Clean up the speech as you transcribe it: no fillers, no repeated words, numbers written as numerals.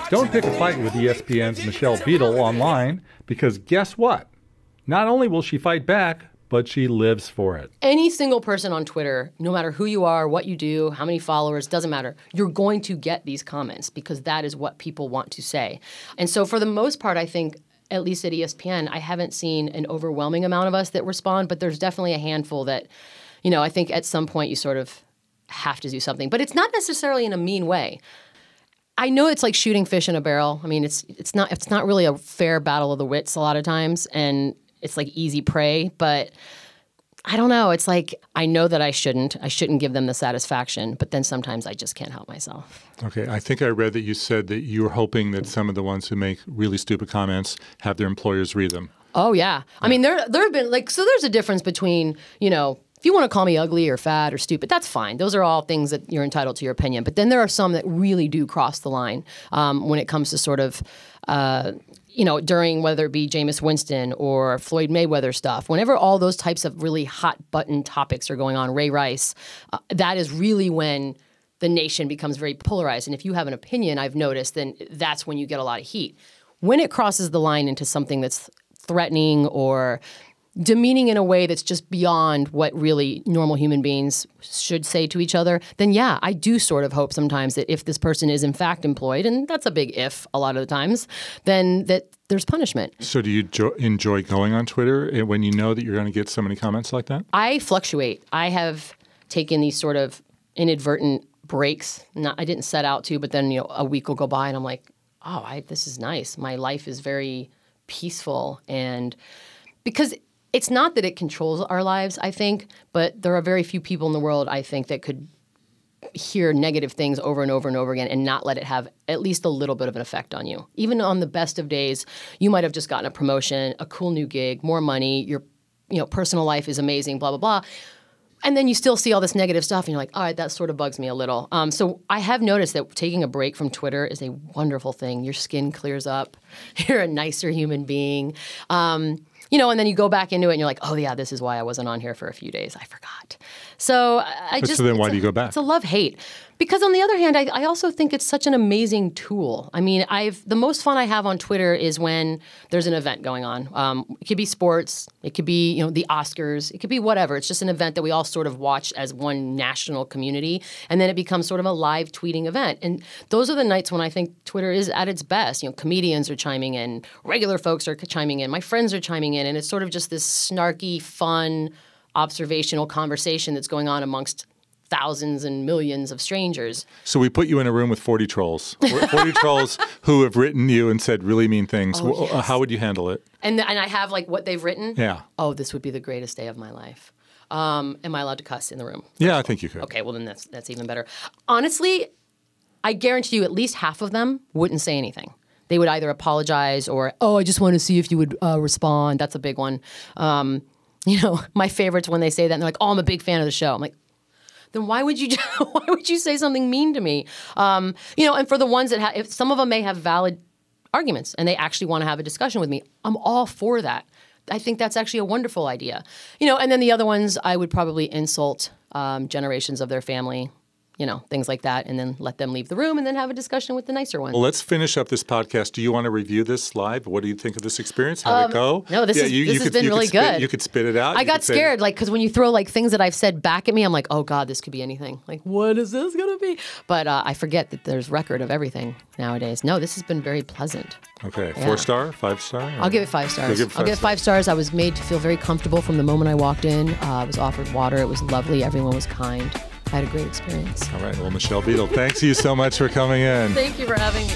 Don't pick a fight with ESPN's Michelle Beadle online, because guess what? Not only will she fight back, but she lives for it. Any single person on Twitter, no matter who you are, what you do, how many followers, doesn't matter. You're going to get these comments because that is what people want to say. And so for the most part, I think, at least at ESPN, I haven't seen an overwhelming amount of us that respond, but there's definitely a handful that, I think at some point you sort of have to do something. But it's not necessarily in a mean way. I know it's like shooting fish in a barrel. I mean, it's not really a fair battle of the wits a lot of times, and it's like easy prey, but I don't know. It's like I know that I shouldn't give them the satisfaction, but then sometimes I just can't help myself. Okay. I think I read that you said that you were hoping that some of the ones who make really stupid comments have their employers read them. Oh, yeah. I mean, there have been so there's a difference between, if you want to call me ugly or fat or stupid, that's fine. Those are all things that you're entitled to your opinion. But then there are some that really do cross the line when it comes to sort of during whether it be Jameis Winston or Floyd Mayweather stuff, whenever all those types of really hot button topics are going on, Ray Rice, that is really when the nation becomes very polarized. And if you have an opinion, I've noticed, then that's when you get a lot of heat. When it crosses the line into something that's threatening or demeaning in a way that's just beyond what really normal human beings should say to each other, then yeah, I do sort of hope sometimes that if this person is in fact employed, and that's a big if a lot of the times, then that there's punishment. So do you enjoy going on Twitter when you know that you're going to get so many comments like that? I fluctuate. I have taken these sort of inadvertent breaks. I didn't set out to, but then a week will go by and I'm like, oh, this is nice. My life is very peaceful, and because it's not that it controls our lives, I think, but there are very few people in the world, I think, that could hear negative things over and over and over again and not let it have at least a little bit of an effect on you. Even on the best of days, you might have just gotten a promotion, a cool new gig, more money, your personal life is amazing, blah, blah, blah. And then you still see all this negative stuff, and you're like, all right, that sort of bugs me a little. So I have noticed that taking a break from Twitter is a wonderful thing. Your skin clears up. You're a nicer human being. And then you go back into it and you're like, oh, yeah, this is why I wasn't on here for a few days. I forgot. So So then why do you go back? It's a love-hate. Because on the other hand, I also think it's such an amazing tool. I mean, the most fun I have on Twitter is when there's an event going on. It could be sports. It could be, the Oscars. It could be whatever. It's just an event that we all sort of watch as one national community. And then it becomes sort of a live tweeting event. And those are the nights when I think Twitter is at its best. Comedians are chiming in. Regular folks are chiming in. My friends are chiming in. And it's sort of just this snarky, fun, observational conversation that's going on amongst thousands and millions of strangers. So we put you in a room with 40 trolls. 40 trolls who have written you and said really mean things. Oh, yes. How would you handle it? And I have what they've written? Yeah. Oh, this would be the greatest day of my life. Am I allowed to cuss in the room? Yeah, I think you could. Okay, well then that's even better. Honestly, I guarantee you at least half of them wouldn't say anything. They would either apologize or, oh, I just want to see if you would respond. That's a big one. My favorite's when they say that and they're like, oh, I'm a big fan of the show. I'm like, then why would you say something mean to me? And for the ones that if some of them may have valid arguments and they actually want to have a discussion with me, I'm all for that. I think that's actually a wonderful idea. And then the other ones, I would probably insult generations of their family, things like that, and then let them leave the room and then have a discussion with the nicer ones. Well, let's finish up this podcast. Do you want to review this live? What do you think of this experience? How'd it go? No, this has been really good. You could spit it out. I got scared, because when you throw things that I've said back at me, I'm like, oh God, this could be anything. What is this going to be? But I forget that there's record of everything nowadays. No, this has been very pleasant. Okay, 4-star, 5-star? I'll give it 5 stars. I'll give it 5 stars. I was made to feel very comfortable from the moment I walked in. I was offered water. It was lovely. Everyone was kind. I had a great experience. All right. Well, Michelle Beadle, thanks you so much for coming in. Thank you for having me.